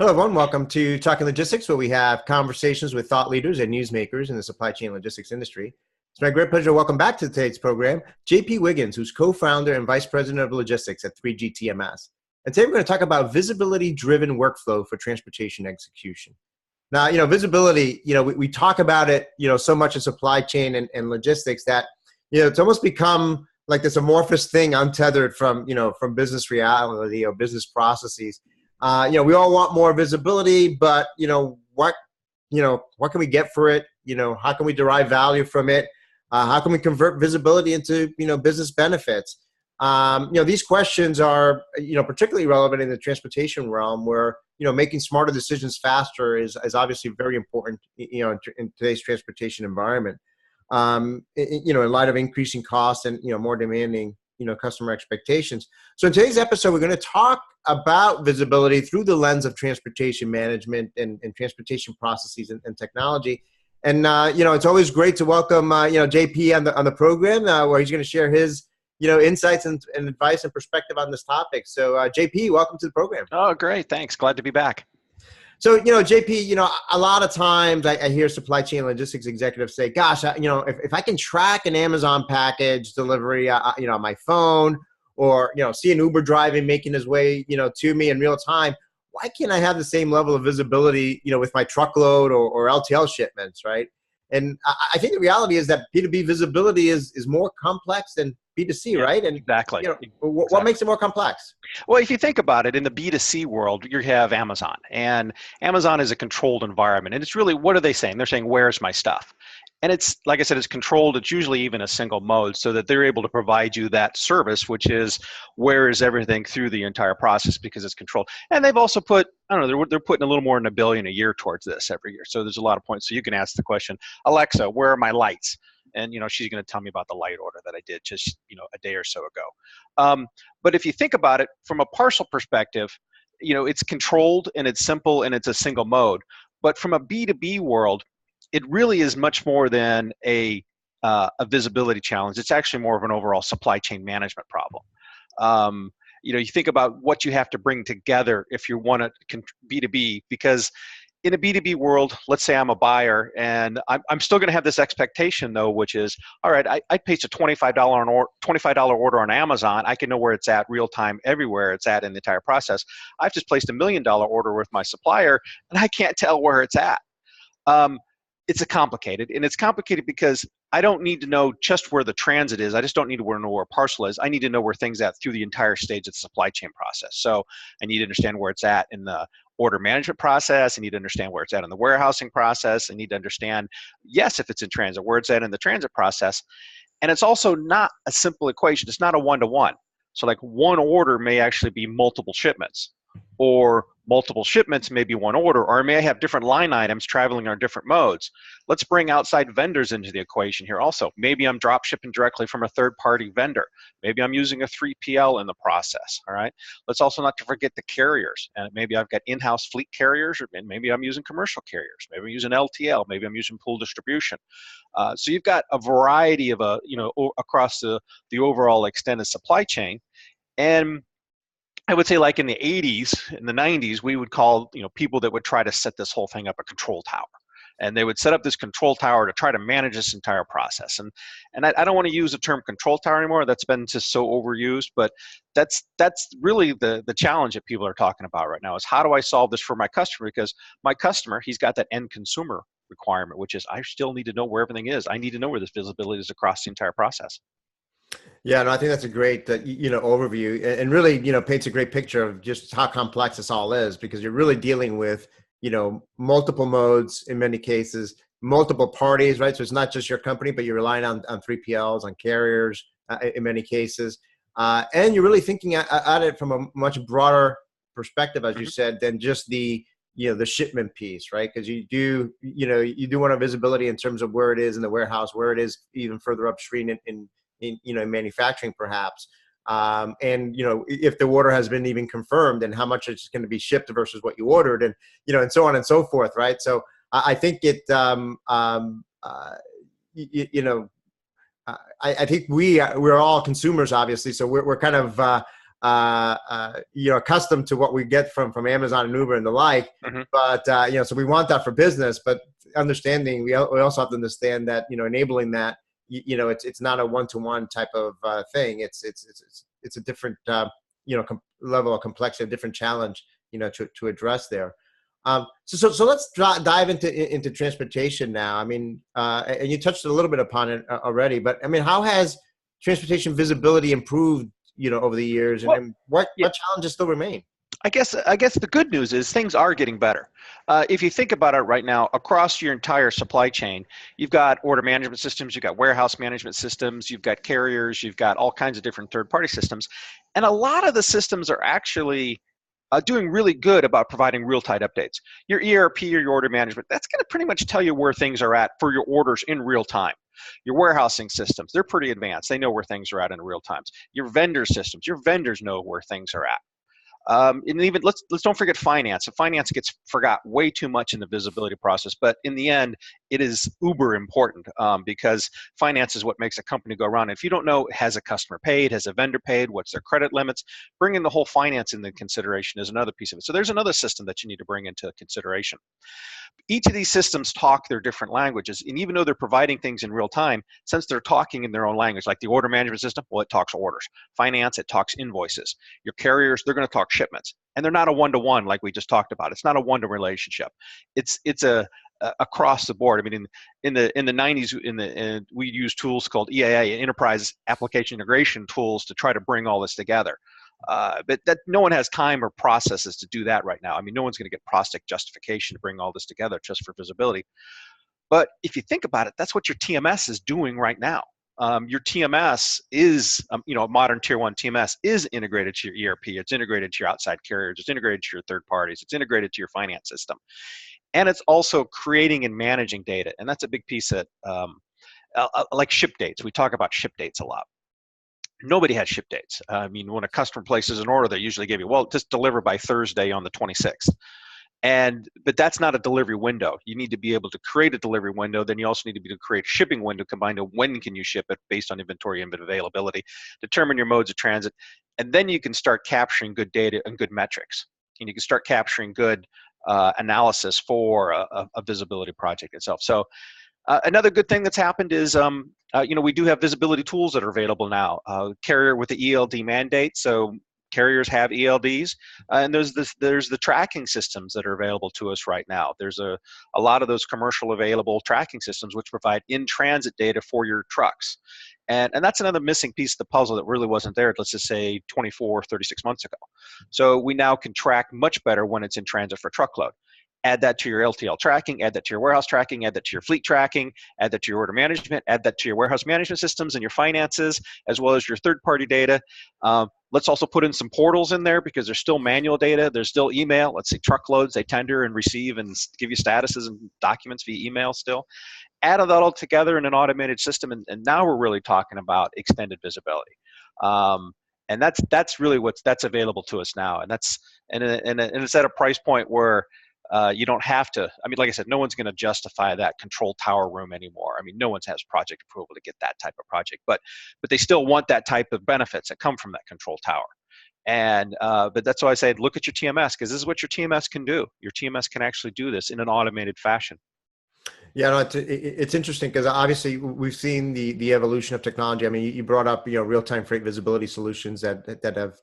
Hello, everyone. Welcome to Talking Logistics, where we have conversations with thought leaders and newsmakers in the supply chain logistics industry. It's my great pleasure to welcome back to today's program JP Wiggins, who's co-founder and vice president of logistics at 3GTMS. And today we're going to talk about visibility-driven workflow for transportation execution. Now, visibility, we talk about it, so much in supply chain and logistics that, it's almost become like this amorphous thing untethered from business reality or business processes. We all want more visibility, but what can we get for it? How can we derive value from it? How can we convert visibility into business benefits? These questions are particularly relevant in the transportation realm, where making smarter decisions faster is obviously very important. In today's transportation environment, in light of increasing costs and more demanding customer expectations. So in today's episode, we're going to talk about visibility through the lens of transportation management and transportation processes and technology. And it's always great to welcome JP on the program, where he's going to share his insights and advice and perspective on this topic. So JP, welcome to the program. Oh, great. Thanks. Glad to be back. So, JP, a lot of times I hear supply chain logistics executives say, gosh, if I can track an Amazon package delivery, on my phone, or, see an Uber driving making his way, to me in real time, why can't I have the same level of visibility, with my truckload or LTL shipments, right? And I think the reality is that B2B visibility is more complex than B2C, Yeah, right? And exactly. What makes it more complex? Well, if you think about it, in the B2C world, you have Amazon, and Amazon is a controlled environment. And it's really, what are they saying? They're saying, where's my stuff? And it's, like I said, it's controlled. It's usually even a single mode, so that they're able to provide you that service, which is where is everything through the entire process, because it's controlled. And they've also put, I don't know, they're putting a little more than $1 billion a year towards this every year. So there's a lot of points. So you can ask the question, Alexa, where are my lights? And she's going to tell me about the light order that I did just a day or so ago. But if you think about it from a parcel perspective, it's controlled and it's simple and it's a single mode. But from a B2B world, it really is much more than a visibility challenge. It's actually more of an overall supply chain management problem. You think about what you have to bring together if you want to B2B, because in a B2B world, let's say I'm a buyer, and I'm still going to have this expectation, though, which is, all right, I placed a $25 order on Amazon. I can know where it's at real time, everywhere it's at in the entire process. I've just placed $1 million order with my supplier, and I can't tell where it's at. It's complicated, and it's complicated because I don't need to know just where the transit is. I just don't need to know where a parcel is. I need to know where things at through the entire stage of the supply chain process. So I need to understand where it's at in the order management process. I need to understand where it's at in the warehousing process. I need to understand, yes, if it's in transit, where it's at in the transit process. And it's also not a simple equation. It's not a one-to-one. So like one order may actually be multiple shipments, or multiple shipments may be one order, or it may have different line items traveling on different modes. Let's bring outside vendors into the equation here also. Maybe I'm drop shipping directly from a third-party vendor. Maybe I'm using a 3PL in the process, all right? Let's also not to forget the carriers. And maybe I've got in-house fleet carriers, or maybe I'm using commercial carriers. Maybe I'm using LTL. Maybe I'm using pool distribution. So you've got a variety of, across the overall extended supply chain. And I would say, like in the 80s, in the 90s, we would call people that would try to set this whole thing up a control tower. And they would set up this control tower to try to manage this entire process. And I don't want to use the term control tower anymore. That's been just so overused. But that's really the challenge that people are talking about right now, is how do I solve this for my customer? Because my customer, he's got that end consumer requirement, which is I still need to know where everything is. I need to know where this visibility is across the entire process. Yeah, no, I think that's a great, overview, and really, paints a great picture of just how complex this all is, because you're really dealing with, multiple modes in many cases, multiple parties, right? So it's not just your company, but you're relying on 3PLs, on carriers in many cases. And you're really thinking at it from a much broader perspective, as you said, than just the shipment piece, right? Because you do want a visibility in terms of where it is in the warehouse, where it is even further upstream in manufacturing perhaps. And if the order has been even confirmed, and how much it's going to be shipped versus what you ordered, and and so on and so forth, right? So I think it I think we're all consumers, obviously, so we're kind of accustomed to what we get from Amazon and Uber and the like. Mm-hmm. But so we want that for business, but understanding we also have to understand that enabling that it's not a one-to-one type of thing. It's a different level of complexity, a different challenge to address there. So let's dive into transportation now. I mean, and you touched a little bit upon it already, but I mean, how has transportation visibility improved over the years, and what challenges still remain? I guess the good news is things are getting better. If you think about it right now, across your entire supply chain, you've got order management systems, you've got warehouse management systems, you've got carriers, you've got all kinds of different third-party systems. And a lot of the systems are actually doing really good about providing real-time updates. Your ERP or your order management, that's going to pretty much tell you where things are at for your orders in real time. Your warehousing systems, they're pretty advanced. They know where things are at in real time. Your vendor systems, your vendors know where things are at. And even let's don't forget finance. Finance gets forgot way too much in the visibility process, but in the end, it is uber important because finance is what makes a company go around. If you don't know, has a customer paid, has a vendor paid, what's their credit limits, bringing the whole finance into consideration is another piece of it. So there's another system that you need to bring into consideration. Each of these systems talk their different languages, and even though they're providing things in real time, since they're talking in their own language, like the order management system, well, it talks orders. Finance, it talks invoices. Your carriers, they're going to talk shipments, and they're not a one-to-one like we just talked about. It's not a one-to relationship. It's a across the board. I mean, in the 90s, we used tools called EAA, Enterprise Application Integration tools, to try to bring all this together. But that no one has time or processes to do that right now. I mean, no one's going to get project justification to bring all this together just for visibility. But if you think about it, that's what your TMS is doing right now. Your TMS is, a modern tier 1 TMS is integrated to your ERP. It's integrated to your outside carriers. It's integrated to your third parties. It's integrated to your finance system. And it's also creating and managing data. And that's a big piece that, like ship dates. We talk about ship dates a lot. Nobody has ship dates. I mean, when a customer places an order, they usually give you, well, just deliver by Thursday on the 26th. But that's not a delivery window. You need to be able to create a delivery window. Then you also need to be able to create a shipping window combined with when can you ship it based on inventory and availability, determine your modes of transit, and then you can start capturing good data and good metrics. And you can start capturing good analysis for a visibility project itself. So another good thing that's happened is, we do have visibility tools that are available now. Carrier with the ELD mandate, so carriers have ELDs, and there's the tracking systems that are available to us right now. There's a lot of those commercial available tracking systems which provide in-transit data for your trucks. And that's another missing piece of the puzzle that really wasn't there, let's just say 24, 36 months ago. So we now can track much better when it's in transit for truckload. Add that to your LTL tracking, add that to your warehouse tracking, add that to your fleet tracking, add that to your order management, add that to your warehouse management systems and your finances, as well as your third-party data. Let's also put in some portals in there because there's still manual data. There's still email. Let's say truckloads, they tender and receive and give you statuses and documents via email still. Add that all together in an automated system, and now we're really talking about extended visibility. And that's really that's available to us now. And it's at a price point where you don't have to, I mean, like I said, no one's going to justify that control tower room anymore. I mean, no one has project approval to get that type of project, but they still want that type of benefits that come from that control tower. And but that's why I say, look at your TMS, because this is what your TMS can do. Your TMS can actually do this in an automated fashion. Yeah, no, it's interesting because obviously we've seen the evolution of technology. I mean, you brought up real-time freight visibility solutions that have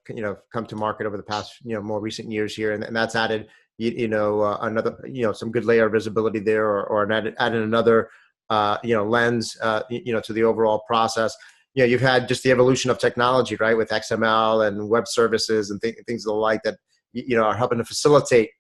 come to market over the past more recent years here, and that's added another some good layer of visibility there, or added another lens to the overall process. You've had just the evolution of technology, right, with XML and web services and things of the like that are helping to facilitate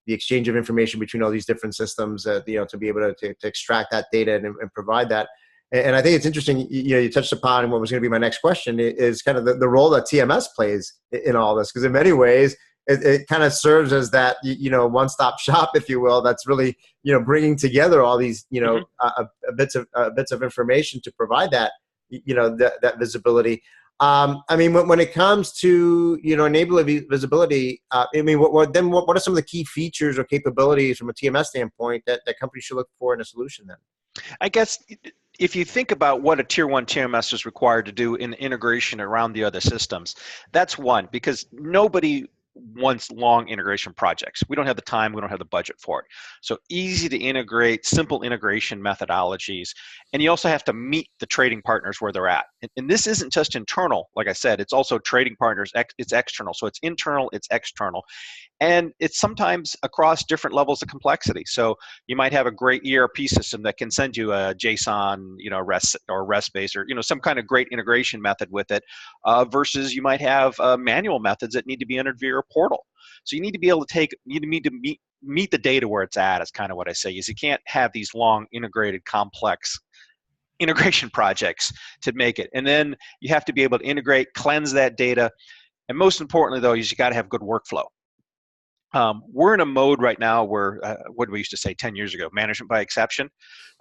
the exchange of information between all these different systems, to be able to extract that data and provide that. And I think it's interesting, you touched upon what was going to be my next question is kind of the role that TMS plays in all this, because in many ways it kind of serves as that, one-stop shop, if you will, that's really, bringing together all these, bits of information to provide that, that visibility. I mean, when it comes to enabling visibility, I mean, what are some of the key features or capabilities from a TMS standpoint that companies should look for in a solution then? I guess if you think about what a tier one TMS is required to do in integration around the other systems, that's one, because nobody wants long integration projects. We don't have the time, we don't have the budget for it. So easy to integrate, simple integration methodologies. And you also have to meet the trading partners where they're at. And this isn't just internal, like I said, it's also trading partners, it's external. So it's internal, it's external. And it's sometimes across different levels of complexity. So you might have a great ERP system that can send you a JSON, REST or REST-based, or some kind of great integration method with it, versus you might have manual methods that need to be entered via a portal. So you need to be able to meet the data where it's at. Is kind of what I say. Is you can't have these long integrated complex integration projects to make it, and then you have to be able to integrate, cleanse that data, and most importantly, though, is you got to have good workflow. We're in a mode right now where, what we used to say 10 years ago, management by exception.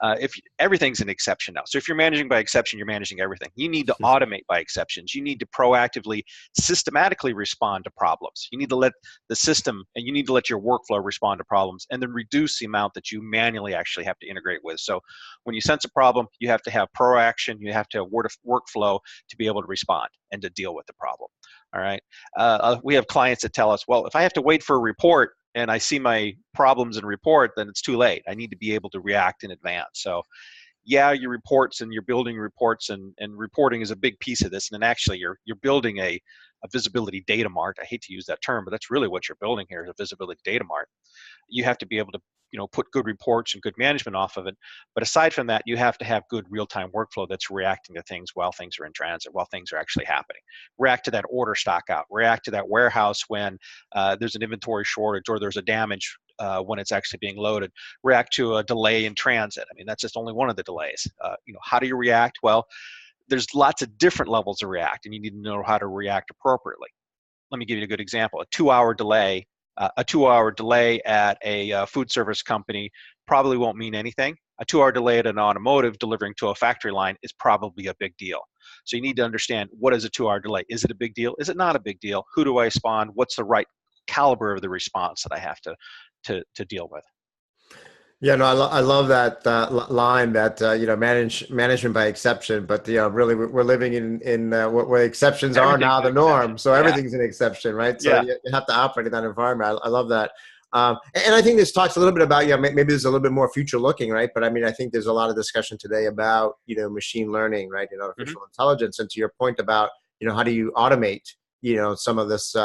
If everything's an exception now. So if you're managing by exception, you're managing everything. You need to automate by exceptions. You need to proactively, systematically respond to problems. You need to let the system, and you need to let your workflow respond to problems, and then reduce the amount that you manually actually have to integrate with. So when you sense a problem, you have to have proaction, you have to have workflow to be able to respond and to deal with the problem. All right. We have clients that tell us, well, if I have to wait for a report and I see my problems in report, then it's too late. I need to be able to react in advance. So yeah, your reports and you're building reports, and reporting is a big piece of this. And then actually you're building a visibility data mart. I hate to use that term, but that's really what you're building here, is a visibility data mart. You have to be able to put good reports and good management off of it. But aside from that, you have to have good real-time workflow that's reacting to things while things are in transit, while things are actually happening. React to that order stock out, react to that warehouse when there's an inventory shortage or there's a damage when it's actually being loaded, react to a delay in transit. I mean, that's just only one of the delays. How do you react? Well, there's lots of different levels of react, and you need to know how to react appropriately. Let me give you a good example. A 2-hour delay at a food service company probably won't mean anything. A 2-hour delay at an automotive delivering to a factory line is probably a big deal. So you need to understand, what is a 2-hour delay? Is it a big deal? Is it not a big deal? Who do I respond? What's the right caliber of the response that I have to deal with? Yeah, no, I love that line that management by exception, but really we're living in where exceptions are now the norm. So everything's an exception, right? So you have to operate in that environment. I love that, and I think this talks a little bit about maybe there's a little bit more future looking, right? But I mean, I think there's a lot of discussion today about machine learning, right, and artificial intelligence, and to your point about how do you automate some of this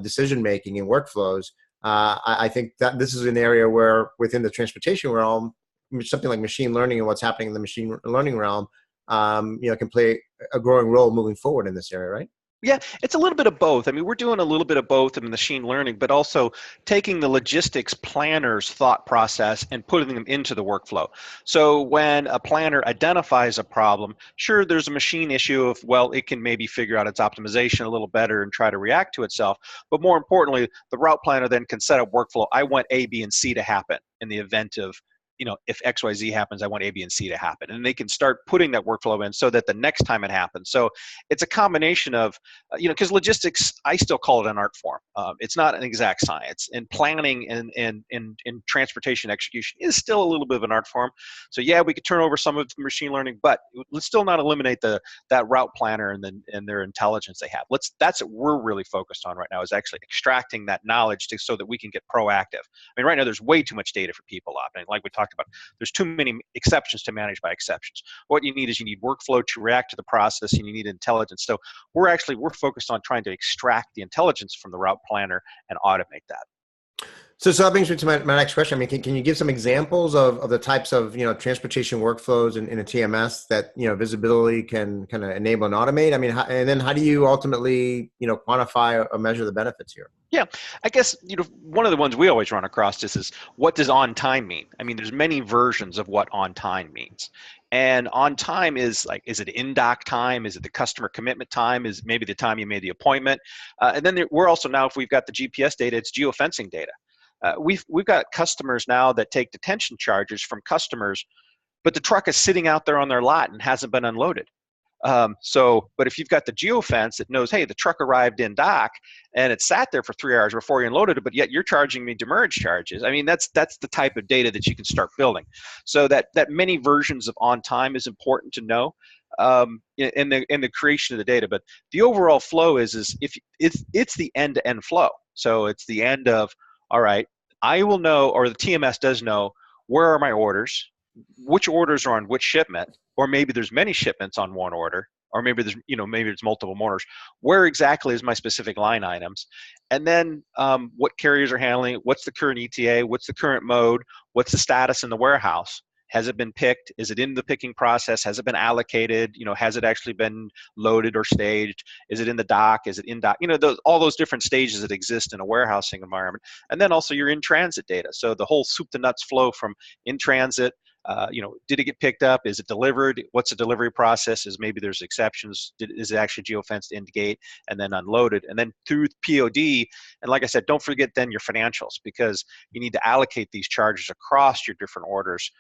decision making and workflows. I think that this is an area where within the transportation realm, something like machine learning and what's happening in the machine learning realm, can play a growing role moving forward in this area, right? Yeah, it's a little bit of both. I mean, we're doing a little bit of both in machine learning, but also taking the logistics planner's thought process and putting them into the workflow. So when a planner identifies a problem, sure, there's a machine issue of, well, it can maybe figure out its optimization a little better and try to react to itself. But more importantly, the route planner then can set up workflow. I want A, B, and C to happen in the event of if XYZ happens, I want A, B, and C to happen. And they can start putting that workflow in so that the next time it happens. So it's a combination of, because logistics, I still call it an art form. It's not an exact science. And planning and transportation execution is still a little bit of an art form. So yeah, we could turn over some of the machine learning, but let's still not eliminate that route planner and their intelligence they have. That's what we're really focused on right now, is actually extracting that knowledge so that we can get proactive. I mean, right now there's way too much data for people operating. Like we talked about, there's too many exceptions to manage by exceptions. What you need is workflow to react to the process, and you need intelligence. So we're focused on trying to extract the intelligence from the route planner and automate that. So that brings me to my next question. I mean, can you give some examples of the types of transportation workflows in a TMS that visibility can kind of enable and automate? I mean, and then how do you ultimately quantify or measure the benefits here? Yeah, I guess one of the ones we always run across is what does on time mean? I mean, there's many versions of what on time means. And on time is it in dock time? Is it the customer commitment time? Is maybe the time you made the appointment? And then we're also, now if we've got the GPS data, it's geofencing data. We've got customers now that take detention charges from customers, but the truck is sitting out there on their lot and hasn't been unloaded. But if you've got the geofence that knows, hey, the truck arrived in dock and it sat there for 3 hours before you unloaded it, but yet you're charging me demurrage charges. I mean, that's the type of data that you can start building. So that many versions of on time is important to know in the creation of the data. But the overall flow is if it's the end to end flow. So it's the end of, all right, I will know, or the TMS does know, where are my orders, which orders are on which shipment, or maybe there's many shipments on one order, or maybe there's multiple orders. Where exactly is my specific line items? And then what carriers are handling it, what's the current ETA, what's the current mode, what's the status in the warehouse? Has it been picked? Is it in the picking process? Has it been allocated? Has it actually been loaded or staged? Is it in the dock? Is it in dock? All those different stages that exist in a warehousing environment. And then also your in-transit data. So the whole soup to nuts flow from in transit. Did it get picked up? Is it delivered? What's the delivery process? Maybe there's exceptions. Is it actually geofenced in gate and then unloaded? And then through POD, and like I said, don't forget then your financials, because you need to allocate these charges across your different orders.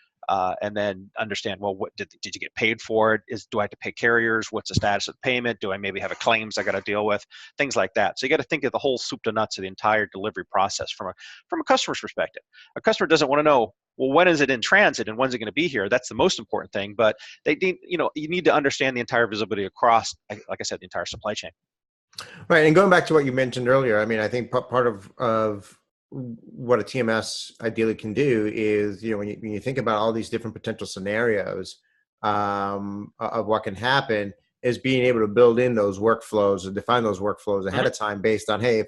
And then understand, well, what did you get paid for it? Do I have to pay carriers? What's the status of the payment? Do I maybe have a claims I got to deal with? Things like that. So you got to think of the whole soup to nuts of the entire delivery process from a customer's perspective. A customer doesn't want to know, well, when is it in transit and when's it going to be here? That's the most important thing. But they need, you need to understand the entire visibility across, like I said, the entire supply chain. Right, and going back to what you mentioned earlier, I mean, I think part of what a TMS ideally can do is, when you think about all these different potential scenarios of what can happen, is being able to build in those workflows and define those workflows ahead of time based on, hey,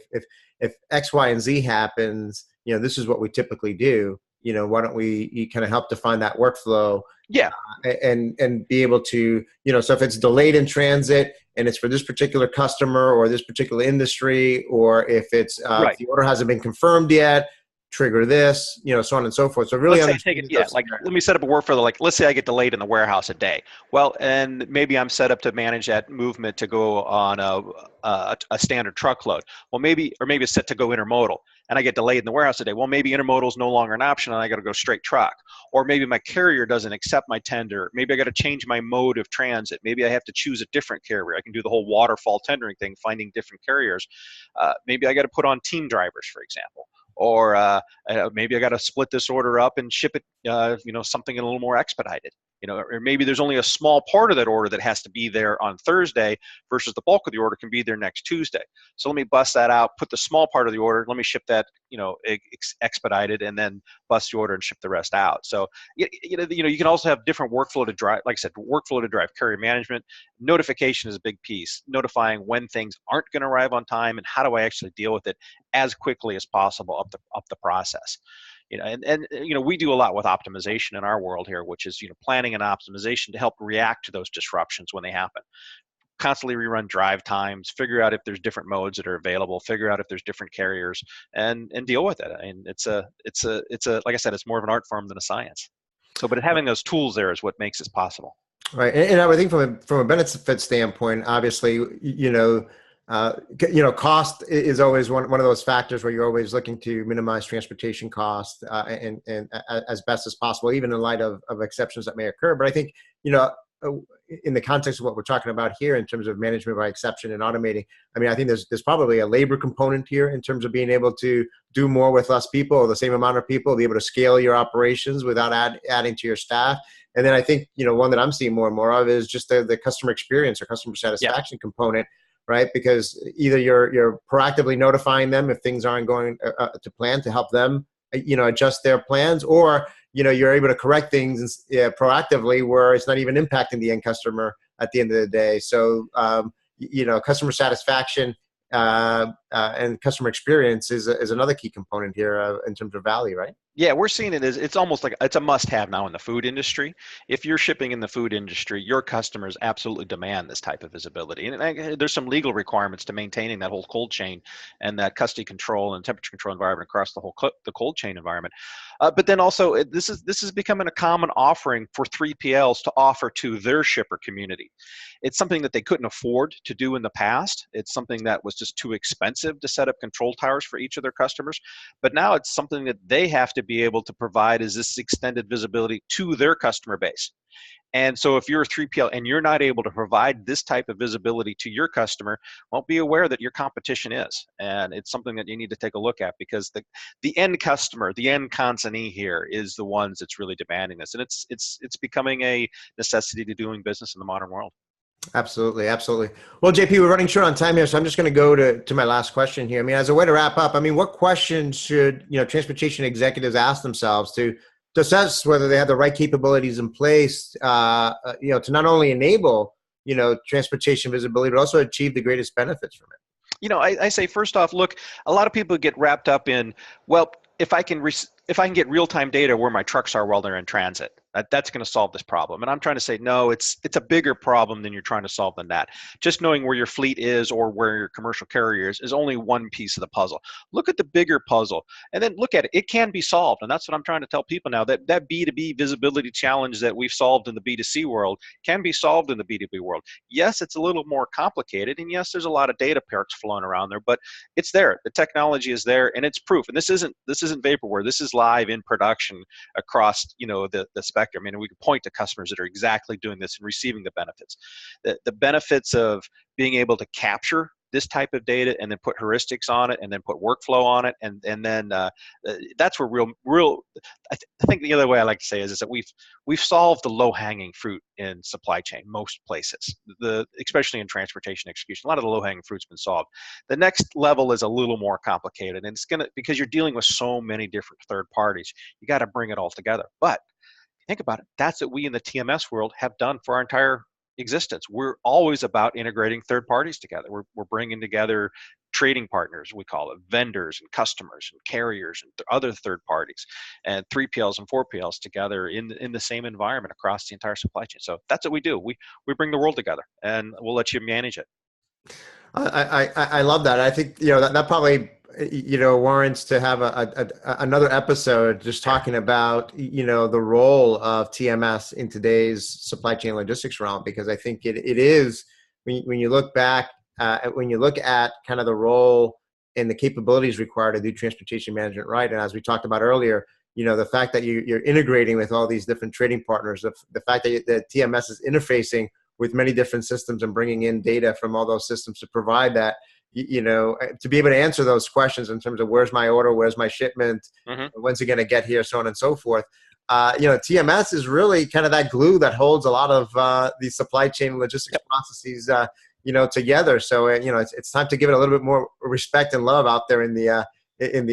if X, Y, and Z happens, this is what we typically do. Why don't we kind of help define that workflow? Yeah. And be able to, so if it's delayed in transit and it's for this particular customer or this particular industry, or if it's if the order hasn't been confirmed yet, trigger this, so on and so forth. So really, let me set up a workflow. Like, let's say I get delayed in the warehouse a day. Well, and maybe I'm set up to manage that movement to go on a standard truckload. Well, maybe it's set to go intermodal, and I get delayed in the warehouse a day. Well, maybe intermodal is no longer an option, and I got to go straight truck. Or maybe my carrier doesn't accept my tender. Maybe I got to change my mode of transit. Maybe I have to choose a different carrier. I can do the whole waterfall tendering thing, finding different carriers. Maybe I got to put on team drivers, for example. Or maybe I got to split this order up and ship it, something a little more expedited. Or maybe there's only a small part of that order that has to be there on Thursday versus the bulk of the order can be there next Tuesday. So let me bust that out, put the small part of the order, let me ship that, expedited, and then bust the order and ship the rest out. So, you can also have different workflow to drive, like I said, workflow to drive carrier management. Notification is a big piece, notifying when things aren't going to arrive on time and how do I actually deal with it as quickly as possible up the process. And we do a lot with optimization in our world here, which is planning and optimization to help react to those disruptions when they happen. Constantly rerun drive times, figure out if there's different modes that are available, figure out if there's different carriers, and deal with it. I mean, it's a like I said, it's more of an art form than a science. So, but having those tools there is what makes this possible. Right, and I would think from a benefit standpoint, obviously, cost is always one of those factors where you're always looking to minimize transportation costs and as best as possible, even in light of exceptions that may occur. But I think, in the context of what we're talking about here in terms of management by exception and automating, I mean, I think there's probably a labor component here in terms of being able to do more with less people or the same amount of people, be able to scale your operations without adding to your staff. And then I think, one that I'm seeing more and more of is just the customer experience or customer satisfaction component, right? Because either you're proactively notifying them if things aren't going to plan to help them, adjust their plans, or you're able to correct things proactively where it's not even impacting the end customer at the end of the day. So customer satisfaction and customer experience is another key component here in terms of value, right? Yeah, we're seeing it as it's almost like it's a must-have now in the food industry. If you're shipping in the food industry, your customers absolutely demand this type of visibility. And there's some legal requirements to maintaining that whole cold chain and that custody control and temperature control environment across the whole the cold chain environment. But then also, this is becoming a common offering for 3PLs to offer to their shipper community. It's something that they couldn't afford to do in the past. It's something that was just too expensive expensive to set up control towers for each of their customers, but now it's something that they have to be able to provide is this extended visibility to their customer base. And so if you're a 3PL and you're not able to provide this type of visibility to your customer, well, be aware that your competition is. And it's something that you need to take a look at, because the end customer, the end consignee here is the ones that's really demanding this. And it's becoming a necessity to doing business in the modern world. Absolutely, absolutely. Well, JP, we're running short on time here, so I'm just going to go to my last question here. I mean, as a way to wrap up, I mean, what questions should transportation executives ask themselves to assess whether they have the right capabilities in place, to not only enable transportation visibility, but also achieve the greatest benefits from it? I say first off, look, a lot of people get wrapped up in, well, if I can get real-time data where my trucks are while they're in transit, that's going to solve this problem. And I'm trying to say, no, it's a bigger problem than you're trying to solve than that. Just knowing where your fleet is or where your commercial carrier is only one piece of the puzzle. Look at the bigger puzzle and then look at it. It can be solved. And that's what I'm trying to tell people now, that B2B visibility challenge that we've solved in the B2C world can be solved in the B2B world. Yes, it's a little more complicated. And yes, there's a lot of data perks flowing around there, but it's there. The technology is there and it's proof. And this isn't vaporware. This is live in production across, the spectrum. I mean, we can point to customers that are exactly doing this and receiving the benefits. The benefits of being able to capture this type of data and then put heuristics on it and then put workflow on it, and then that's where I think the other way I like to say is that we've solved the low-hanging fruit in supply chain most places, especially in transportation execution. A lot of the low-hanging fruit's been solved. The next level is a little more complicated, and because you're dealing with so many different third parties, you got to bring it all together. But think about it. That's what we in the TMS world have done for our entire existence. We're always about integrating third parties together. We're bringing together trading partners, we call it, vendors and customers and carriers and other third parties, and 3PLs and 4PLs together in the same environment across the entire supply chain. So that's what we do. We bring the world together, and we'll let you manage it. I love that. I think that probably warrants to have another episode just talking about the role of TMS in today's supply chain logistics realm, because I think it is, when you look back when you look at kind of the role and the capabilities required to do transportation management right, and as we talked about earlier, the fact that you're integrating with all these different trading partners, the fact that TMS is interfacing with many different systems and bringing in data from all those systems to provide that, to be able to answer those questions in terms of where's my order, where's my shipment, when's it going to get here, so on and so forth. TMS is really kind of that glue that holds a lot of these supply chain logistics processes, together. So, it's time to give it a little bit more respect and love out there in the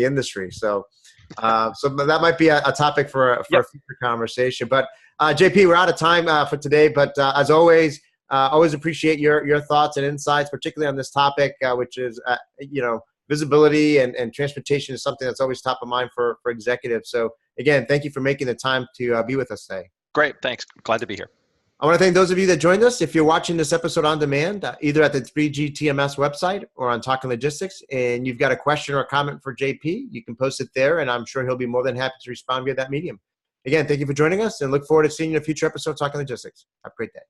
industry. So that might be a topic for a future conversation. But JP, we're out of time for today. But as always appreciate your thoughts and insights, particularly on this topic, which is visibility and transportation is something that's always top of mind for executives. So again, thank you for making the time to be with us today. Great, thanks. Glad to be here. I want to thank those of you that joined us. If you're watching this episode on demand, either at the 3G TMS website or on Talking Logistics, and you've got a question or a comment for JP, you can post it there, and I'm sure he'll be more than happy to respond via that medium. Again, thank you for joining us, and look forward to seeing you in a future episode of Talking Logistics. Have a great day.